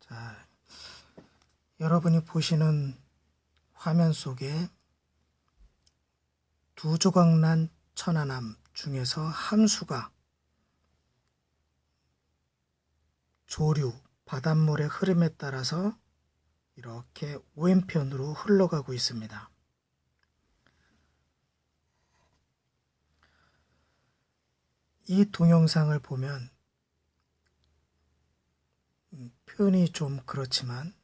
자, 여러분이 보시는 화면 속에 두 조각 난 천안함 중에서 한 수가 조류, 바닷물의 흐름에 따라서 이렇게 오른편으로 흘러가고 있습니다. 이 동영상을 보면 표현이 좀 그렇지만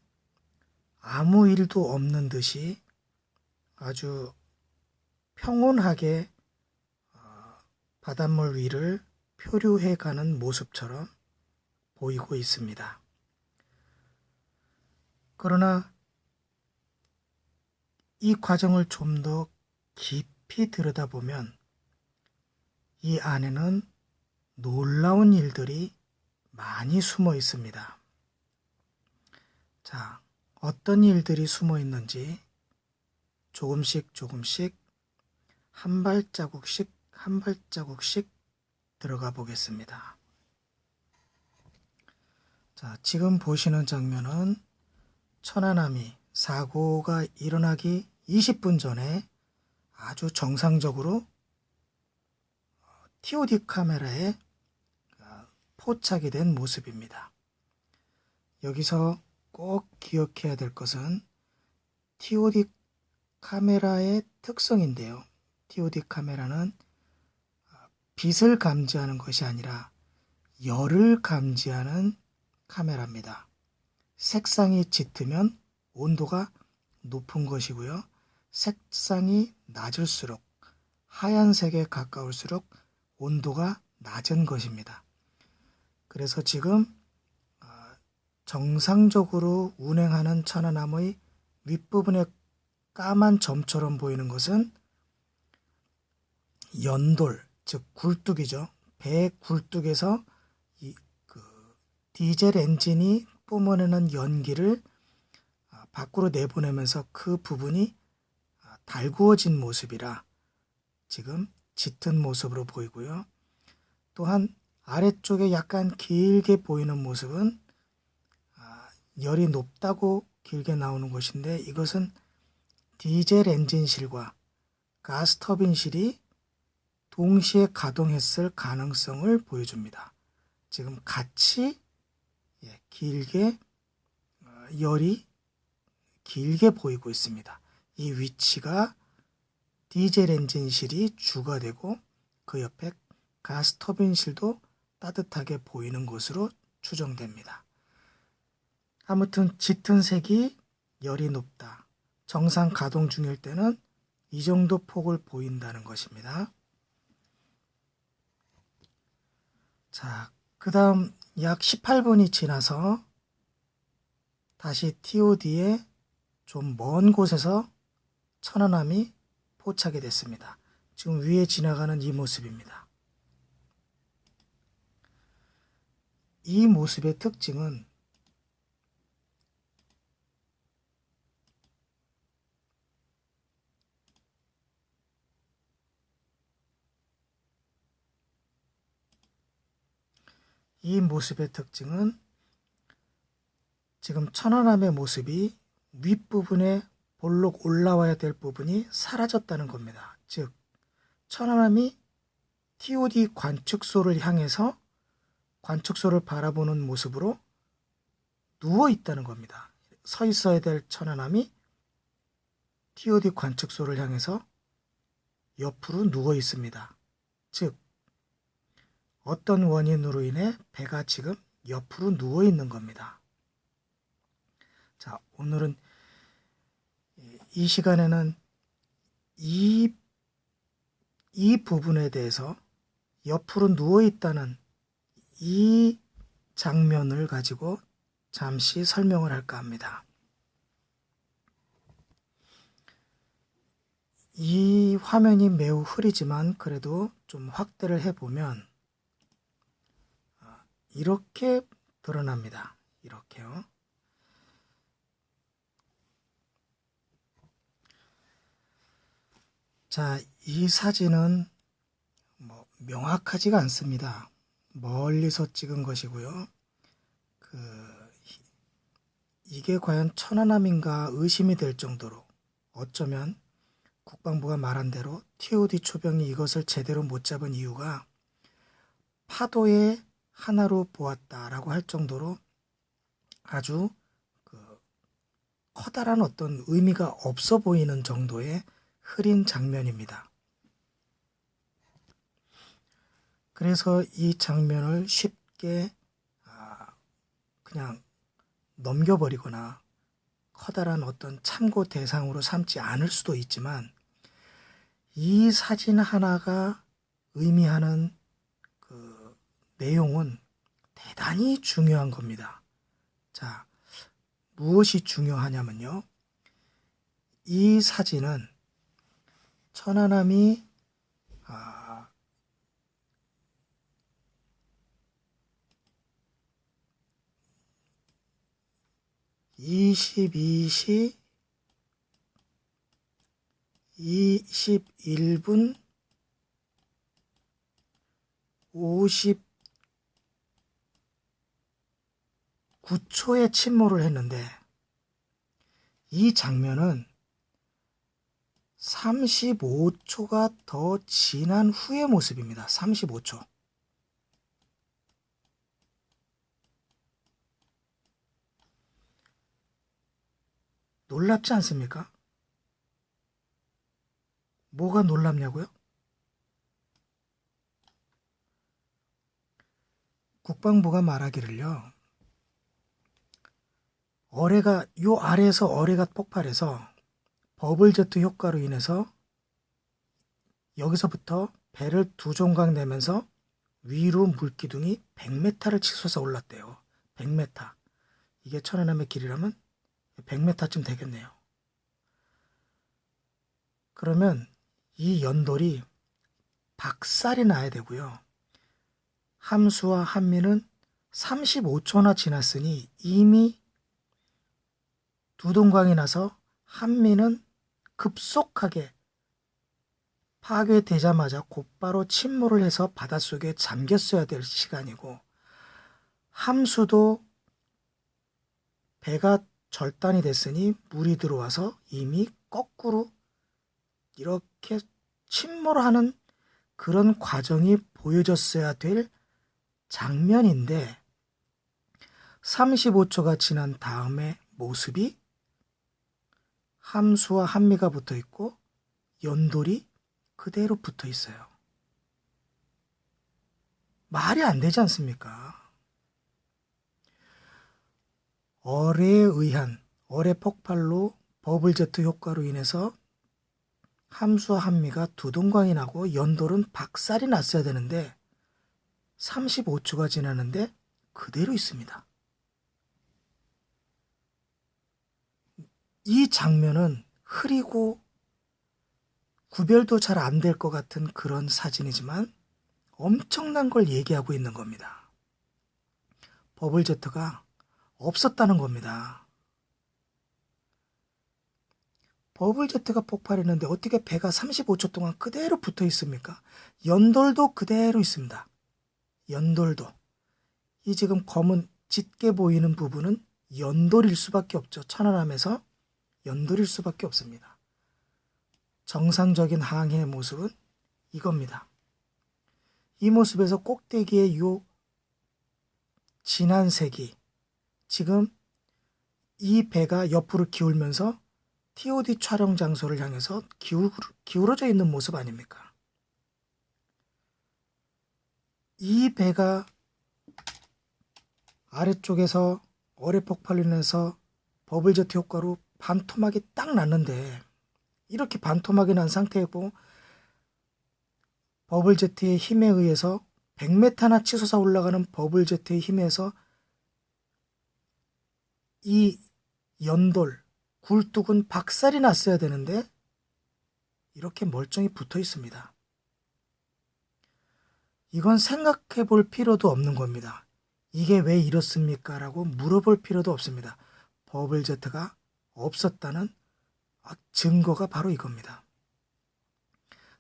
아무 일도 없는 듯이 아주 평온하게 바닷물 위를 표류해 가는 모습처럼 보이고 있습니다. 그러나 이 과정을 좀 더 깊이 들여다보면 이 안에는 놀라운 일들이 많이 숨어 있습니다. 자, 어떤 일들이 숨어 있는지 조금씩 한 발자국씩 들어가 보겠습니다. 자, 지금 보시는 장면은 천안함이 사고가 일어나기 20분 전에 아주 정상적으로 TOD 카메라에 포착이 된 모습입니다. 여기서 꼭 기억해야 될 것은 TOD 카메라의 특성인데요. TOD 카메라는 빛을 감지하는 것이 아니라 열을 감지하는 카메라입니다. 색상이 짙으면 온도가 높은 것이고요. 색상이 낮을수록 하얀색에 가까울수록 온도가 낮은 것입니다. 그래서 지금 정상적으로 운행하는 천안함의 윗부분에 까만 점처럼 보이는 것은 연돌, 즉 굴뚝이죠. 배 굴뚝에서 디젤 엔진이 뿜어내는 연기를 밖으로 내보내면서 그 부분이 달구어진 모습이라 지금 짙은 모습으로 보이고요. 또한 아래쪽에 약간 길게 보이는 모습은 열이 높다고 길게 나오는 것인데 이것은 디젤 엔진실과 가스 터빈실이 동시에 가동했을 가능성을 보여줍니다. 지금 같이 길게 열이 길게 보이고 있습니다. 이 위치가 디젤 엔진실이 주가 되고 그 옆에 가스 터빈실도 따뜻하게 보이는 것으로 추정됩니다. 아무튼 짙은 색이 열이 높다. 정상 가동 중일 때는 이 정도 폭을 보인다는 것입니다. 자, 그 다음 약 18분이 지나서 다시 TOD에 좀 먼 곳에서 천안함이 포착이 됐습니다. 지금 위에 지나가는 이 모습입니다. 이 모습의 특징은 지금 천안함의 모습이 윗부분에 볼록 올라와야 될 부분이 사라졌다는 겁니다. 즉 천안함이 TOD 관측소를 향해서 관측소를 바라보는 모습으로 누워 있다는 겁니다. 서 있어야 될 천안함이 TOD 관측소를 향해서 옆으로 누워 있습니다. 즉 어떤 원인으로 인해 배가 지금 옆으로 누워 있는 겁니다. 자, 오늘은 이 시간에는 이 부분에 대해서 옆으로 누워 있다는 이 장면을 가지고 잠시 설명을 할까 합니다. 이 화면이 매우 흐리지만 그래도 좀 확대를 해보면 이렇게 드러납니다. 이렇게요. 자, 이 사진은 명확하지가 않습니다. 멀리서 찍은 것이고요. 이게 과연 천안함인가 의심이 될 정도로 어쩌면 국방부가 말한 대로 TOD 초병이 이것을 제대로 못 잡은 이유가 파도의 하나로 보았다라고 할 정도로 아주 커다란 어떤 의미가 없어 보이는 정도의 흐린 장면입니다. 그래서 이 장면을 쉽게 그냥 넘겨버리거나 커다란 어떤 참고 대상으로 삼지 않을 수도 있지만 이 사진 하나가 의미하는 그 내용은 대단히 중요한 겁니다. 자, 무엇이 중요하냐면요. 이 사진은 천안함이 22시 21분 59초에 침몰을 했는데 이 장면은 35초가 더 지난 후의 모습입니다. 35초. 놀랍지 않습니까? 뭐가 놀랍냐고요? 국방부가 말하기를요. 어뢰가 요 아래에서 어뢰가 폭발해서 버블제트 효과로 인해서 여기서부터 배를 두 종각 내면서 위로 물기둥이 100m를 치솟아 올랐대요. 100m. 이게 천안함의 길이라면 100m쯤 되겠네요. 그러면 이 연돌이 박살이 나야 되고요. 함수와 한미는 35초나 지났으니 이미 두 동강이 나서 한미는 급속하게 파괴되자마자 곧바로 침몰을 해서 바닷속에 잠겼어야 될 시간이고 함수도 배가 절단이 됐으니 물이 들어와서 이미 거꾸로 이렇게 침몰하는 그런 과정이 보여졌어야 될 장면인데 35초가 지난 다음에 모습이 함수와 한미가 붙어 있고 연돌이 그대로 붙어 있어요. 말이 안 되지 않습니까? 어뢰에 의한 어뢰 폭발로 버블제트 효과로 인해서 함수와 한미가 두 동강이 나고 연돌은 박살이 났어야 되는데 35초가 지났는데 그대로 있습니다. 이 장면은 흐리고 구별도 잘 안 될 것 같은 그런 사진이지만 엄청난 걸 얘기하고 있는 겁니다. 버블제트가 없었다는 겁니다. 버블제트가 폭발했는데 어떻게 배가 35초 동안 그대로 붙어 있습니까? 연돌도 그대로 있습니다. 연돌도. 이 지금 검은 짙게 보이는 부분은 연돌일 수밖에 없죠. 천안함에서 연돌일 수밖에 없습니다. 정상적인 항해의 모습은 이겁니다. 이 모습에서 꼭대기의 요 진한 색이 지금 이 배가 옆으로 기울면서 TOD 촬영 장소를 향해서 기울어져 있는 모습 아닙니까? 이 배가 아래쪽에서 어뢰 폭발로 인해서 버블제트 효과로 반토막이 딱 났는데 이렇게 반토막이 난 상태이고 버블제트의 힘에 의해서 100m나 치솟아 올라가는 버블제트의 힘에서 이 연돌, 굴뚝은 박살이 났어야 되는데 이렇게 멀쩡히 붙어 있습니다. 이건 생각해 볼 필요도 없는 겁니다. 이게 왜 이렇습니까? 라고 물어볼 필요도 없습니다. 버블제트가 없었다는 증거가 바로 이겁니다.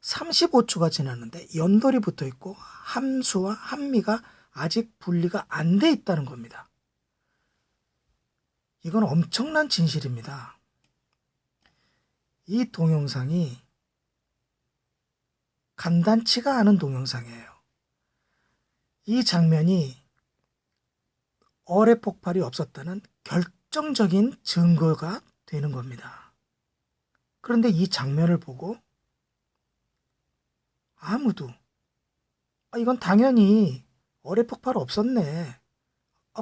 35초가 지났는데 연돌이 붙어 있고 함수와 한미가 아직 분리가 안 돼 있다는 겁니다. 이건 엄청난 진실입니다. 이 동영상이 간단치가 않은 동영상이에요. 이 장면이 어뢰 폭발이 없었다는 결정적인 증거가 되는 겁니다. 그런데 이 장면을 보고 아무도 이건 당연히 어뢰 폭발 없었네.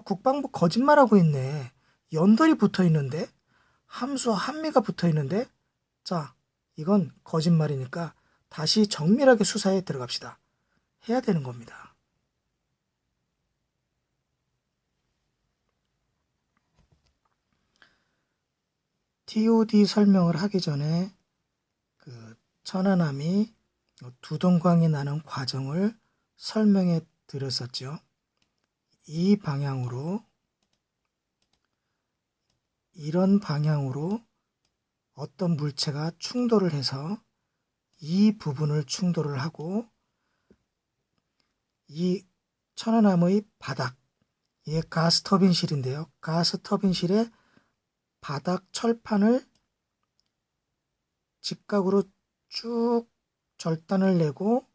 국방부 거짓말하고 있네. 연돌이 붙어 있는데, 함수와 한미가 붙어 있는데, 자, 이건 거짓말이니까 다시 정밀하게 수사에 들어갑시다. 해야 되는 겁니다. TOD 설명을 하기 전에 천안함이 두동강이 나는 과정을 설명해 드렸었죠. 이 방향으로, 이런 방향으로 어떤 물체가 충돌을 해서 이 부분을 충돌을 하고 이 천안함의 바닥, 이게 가스터빈실인데요. 가스터빈실의 바닥 철판을 직각으로 쭉 절단을 내고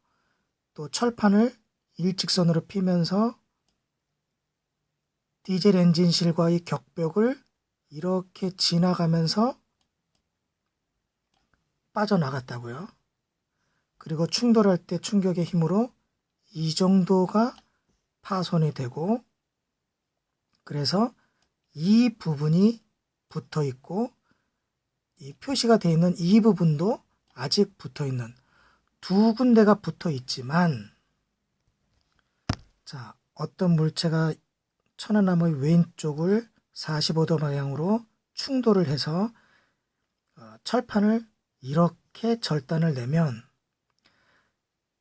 또 철판을 일직선으로 피면서 디젤 엔진실과의 격벽을 이렇게 지나가면서 빠져나갔다고요. 그리고 충돌할 때 충격의 힘으로 이 정도가 파손이 되고, 그래서 이 부분이 붙어 있고 이 표시가 되어 있는 이 부분도 아직 붙어 있는 두 군데가 붙어 있지만, 자, 어떤 물체가 천안함의 왼쪽을 45도 방향으로 충돌을 해서 철판을 이렇게 절단을 내면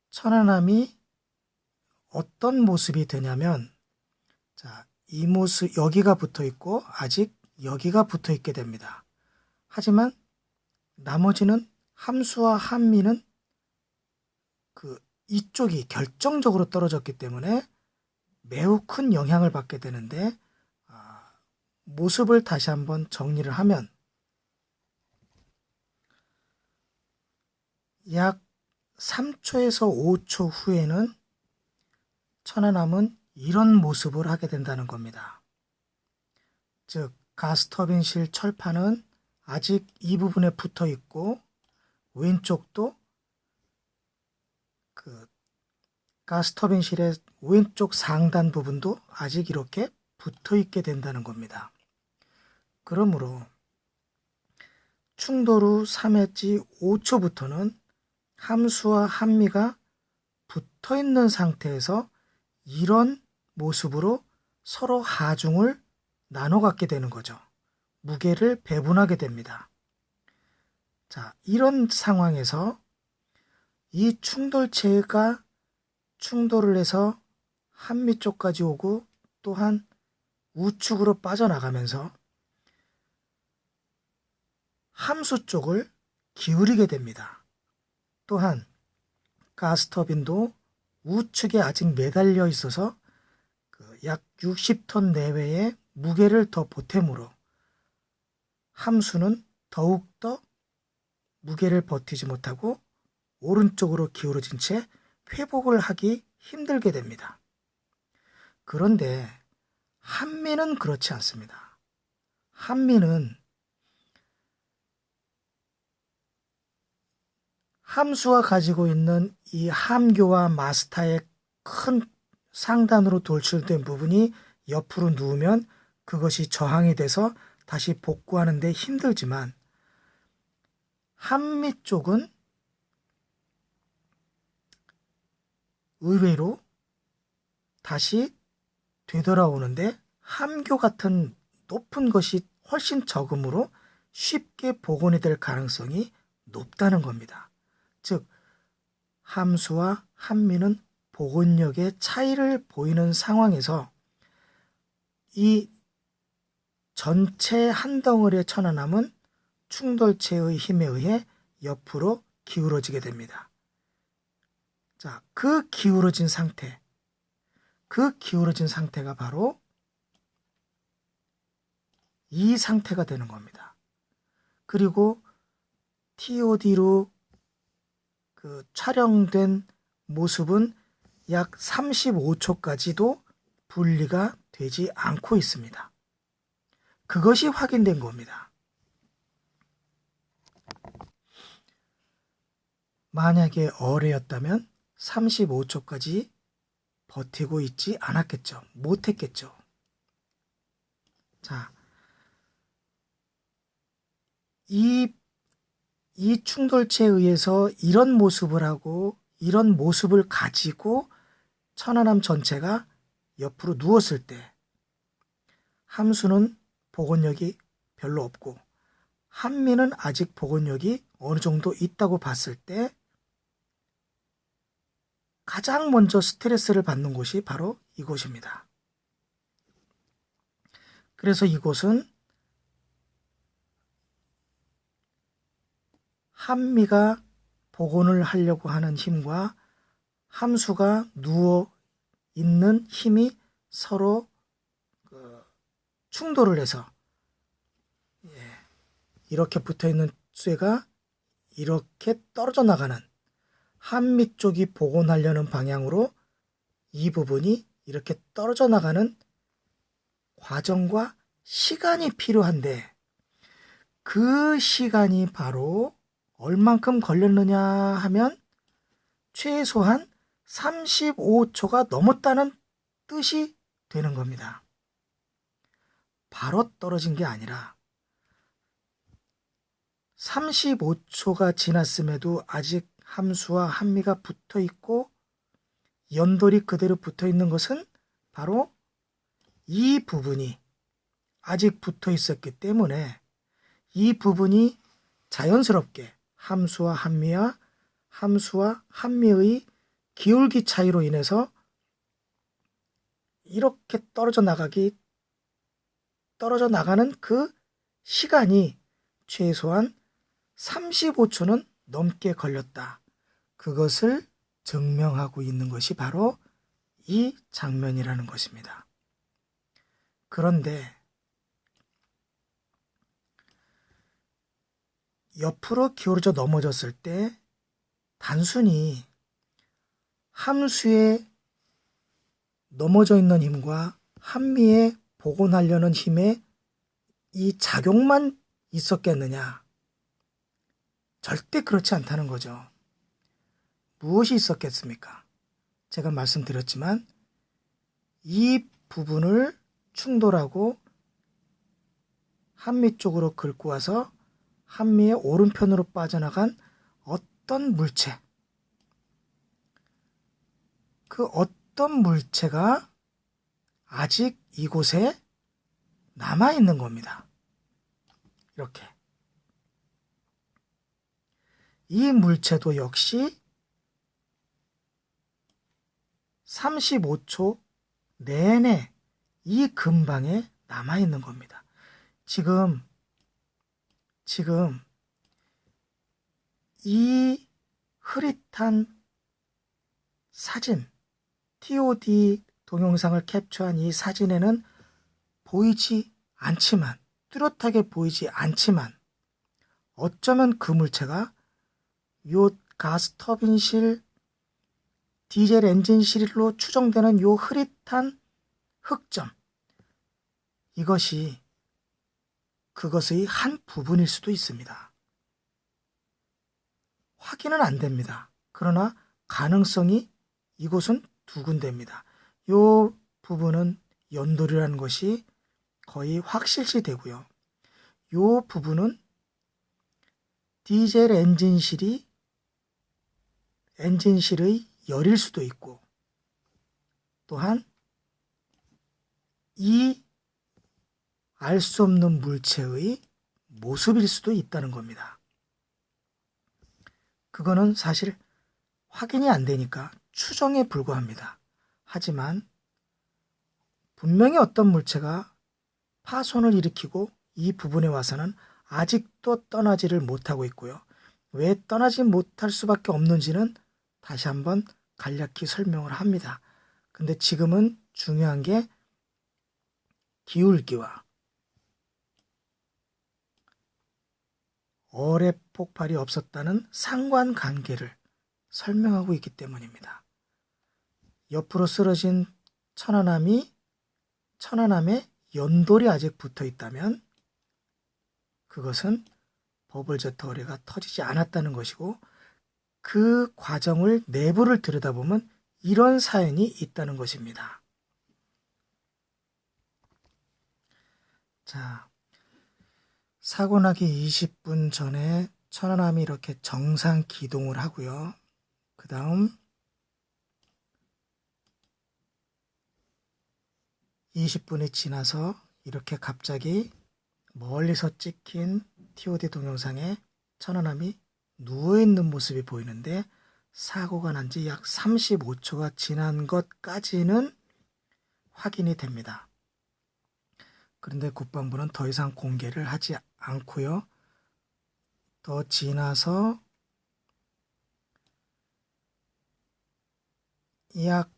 천안함이 어떤 모습이 되냐면, 자, 이 모습, 여기가 붙어 있고 아직 여기가 붙어 있게 됩니다. 하지만 나머지는 함수와 한미는 이쪽이 결정적으로 떨어졌기 때문에 매우 큰 영향을 받게 되는데, 모습을 다시 한번 정리를 하면 약 3초에서 5초 후에는 천안함은 이런 모습을 하게 된다는 겁니다. 즉, 가스터빈실 철판은 아직 이 부분에 붙어 있고 왼쪽도 가스터빈실의 왼쪽 상단 부분도 아직 이렇게 붙어 있게 된다는 겁니다. 그러므로 충돌 후 3회지 5초부터는 함수와 한미가 붙어 있는 상태에서 이런 모습으로 서로 하중을 나눠 갖게 되는 거죠. 무게를 배분하게 됩니다. 자, 이런 상황에서 이 충돌체가 충돌을 해서 한미 쪽까지 오고 또한 우측으로 빠져나가면서 함수 쪽을 기울이게 됩니다. 또한 가스터빈도 우측에 아직 매달려 있어서 약 60톤 내외의 무게를 더 보탬으로 함수는 더욱더 무게를 버티지 못하고 오른쪽으로 기울어진 채 회복을 하기 힘들게 됩니다. 그런데 한미는 그렇지 않습니다. 한미는 함수가 가지고 있는 이 함교와 마스타의 큰 상단으로 돌출된 부분이 옆으로 누우면 그것이 저항이 돼서 다시 복구하는 데 힘들지만, 한미 쪽은 의외로 다시 되돌아오는데 함교 같은 높은 것이 훨씬 적으므로 쉽게 복원이 될 가능성이 높다는 겁니다. 즉, 함수와 한미는 복원력의 차이를 보이는 상황에서 이 전체 한 덩어리의 천안함은 충돌체의 힘에 의해 옆으로 기울어지게 됩니다. 자, 그 기울어진 상태가 바로 이 상태가 되는 겁니다. 그리고 TOD로 그 촬영된 모습은 약 35초까지도 분리가 되지 않고 있습니다. 그것이 확인된 겁니다. 만약에 어뢰였다면 35초까지 버티고 있지 않았겠죠. 못했겠죠. 자, 이 충돌체에 의해서 이런 모습을 하고 이런 모습을 가지고 천안함 전체가 옆으로 누웠을 때 함수는 복원력이 별로 없고 한미는 아직 복원력이 어느 정도 있다고 봤을 때 가장 먼저 스트레스를 받는 곳이 바로 이곳입니다. 그래서 이곳은 한미가 복원을 하려고 하는 힘과 함수가 누워 있는 힘이 서로 충돌을 해서 이렇게 붙어있는 쇠가 이렇게 떨어져 나가는, 한미 쪽이 복원하려는 방향으로 이 부분이 이렇게 떨어져 나가는 과정과 시간이 필요한데, 그 시간이 바로 얼만큼 걸렸느냐 하면 최소한 35초가 넘었다는 뜻이 되는 겁니다. 바로 떨어진 게 아니라 35초가 지났음에도 아직 함수와 한미가 붙어 있고 연돌이 그대로 붙어 있는 것은 바로 이 부분이 아직 붙어 있었기 때문에 이 부분이 자연스럽게 함수와 한미의 기울기 차이로 인해서 이렇게 떨어져 나가는 그 시간이 최소한 35초는 넘게 걸렸다. 그것을 증명하고 있는 것이 바로 이 장면이라는 것입니다. 그런데 옆으로 기울어져 넘어졌을 때 단순히 함수에 넘어져 있는 힘과 한미에 복원하려는 힘의 이 작용만 있었겠느냐? 절대 그렇지 않다는 거죠. 무엇이 있었겠습니까? 제가 말씀드렸지만 이 부분을 충돌하고 한미 쪽으로 긁고 와서 한미의 오른편으로 빠져나간 어떤 물체, 그 어떤 물체가 아직 이곳에 남아있는 겁니다. 이렇게. 이 물체도 역시 35초 내내 이 근방에 남아있는 겁니다. 지금 이 흐릿한 사진, TOD 동영상을 캡처한 이 사진에는 보이지 않지만, 뚜렷하게 보이지 않지만 어쩌면 그 물체가 요 가스터빈실, 디젤 엔진실로 추정되는 요 흐릿한 흑점, 이것이 그것의 한 부분일 수도 있습니다. 확인은 안 됩니다. 그러나 가능성이 이곳은 두 군데입니다. 요 부분은 연돌이라는 것이 거의 확실시 되고요. 요 부분은 디젤 엔진실의 열일 수도 있고, 또한 이 알 수 없는 물체의 모습일 수도 있다는 겁니다. 그거는 사실 확인이 안 되니까 추정에 불과합니다. 하지만 분명히 어떤 물체가 파손을 일으키고 이 부분에 와서는 아직도 떠나지를 못하고 있고요. 왜 떠나지 못할 수밖에 없는지는 다시 한번 간략히 설명을 합니다. 근데 지금은 중요한 게 기울기와 어뢰 폭발이 없었다는 상관관계를 설명하고 있기 때문입니다. 옆으로 쓰러진 천안함에 연돌이 아직 붙어 있다면 그것은 버블제트 어뢰가 터지지 않았다는 것이고, 그 과정을 내부를 들여다보면 이런 사연이 있다는 것입니다. 자, 사고 나기 20분 전에 천안함이 이렇게 정상 기동을 하고요. 그 다음 20분이 지나서 이렇게 갑자기 멀리서 찍힌 TOD 동영상에 천안함이 누워있는 모습이 보이는데, 사고가 난 지 약 35초가 지난 것까지는 확인이 됩니다. 그런데 국방부는 더 이상 공개를 하지 않고요. 더 지나서 약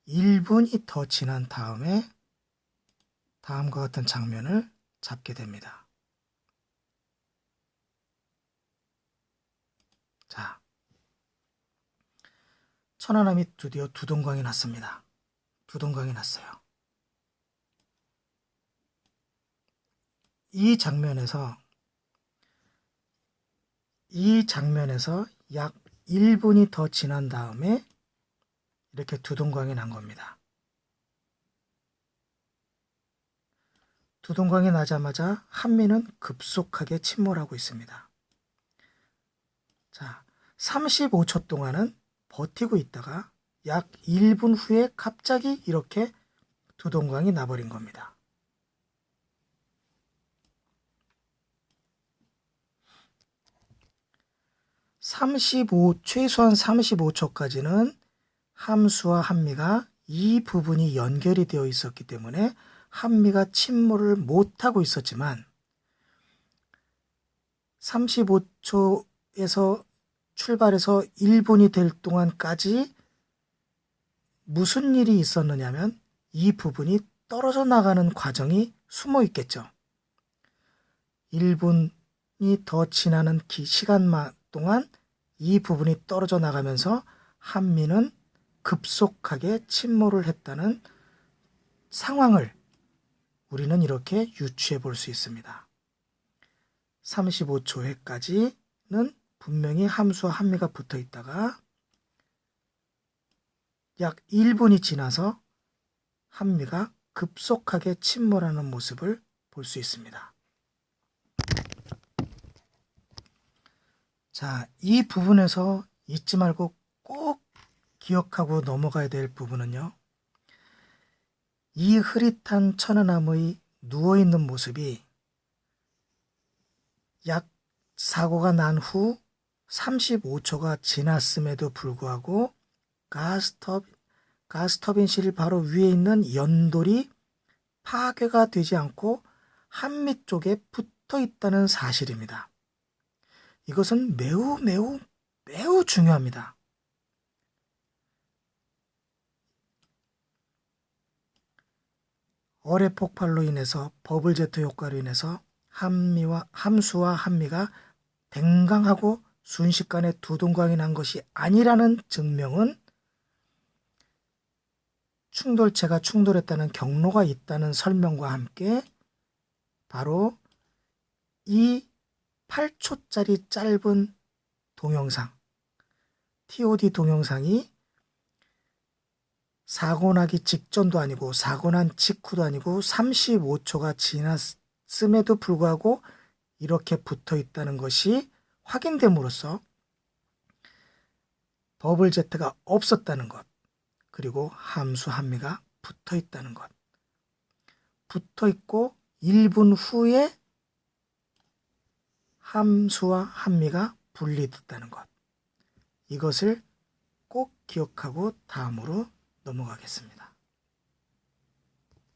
1분이 더 지난 다음에 다음과 같은 장면을 잡게 됩니다. 자, 천안함이 드디어 두동강이 났습니다. 두동강이 났어요. 이 장면에서 약 1분이 더 지난 다음에 이렇게 두동강이 난 겁니다. 두동강이 나자마자 한미는 급속하게 침몰하고 있습니다. 자, 35초 동안은 버티고 있다가 약 1분 후에 갑자기 이렇게 두동강이 나버린 겁니다. 최소한 35초까지는 함수와 한미가 이 부분이 연결이 되어 있었기 때문에 한미가 침몰을 못하고 있었지만, 35초에서 출발해서 1분이 될 동안까지 무슨 일이 있었느냐면 이 부분이 떨어져 나가는 과정이 숨어 있겠죠. 1분이 더 지나는 시간 동안 이 부분이 떨어져 나가면서 한미는 급속하게 침몰을 했다는 상황을 우리는 이렇게 유추해 볼 수 있습니다. 35초에까지는 분명히 함수와 한미가 붙어 있다가 약 1분이 지나서 한미가 급속하게 침몰하는 모습을 볼 수 있습니다. 자, 이 부분에서 잊지 말고 꼭 기억하고 넘어가야 될 부분은요, 이 흐릿한 천안함의 누워있는 모습이 약 사고가 난 후 35초가 지났음에도 불구하고 가스터빈실 바로 위에 있는 연돌이 파괴가 되지 않고 한미 쪽에 붙어 있다는 사실입니다. 이것은 매우 중요합니다. 어뢰 폭발로 인해서, 버블제트 효과로 인해서 함수와 한미가 댕강하고 순식간에 두동강이 난 것이 아니라는 증명은 충돌체가 충돌했다는 경로가 있다는 설명과 함께 바로 이 8초짜리 짧은 동영상, TOD 동영상이 사고 나기 직전도 아니고 사고 난 직후도 아니고 35초가 지났음에도 불구하고 이렇게 붙어 있다는 것이 확인됨으로써 버블제트가 없었다는 것, 그리고 함수 한미가 붙어 있다는 것, 붙어 있고 1분 후에 함수와 한미가 분리됐다는 것, 이것을 꼭 기억하고 다음으로 넘어가겠습니다.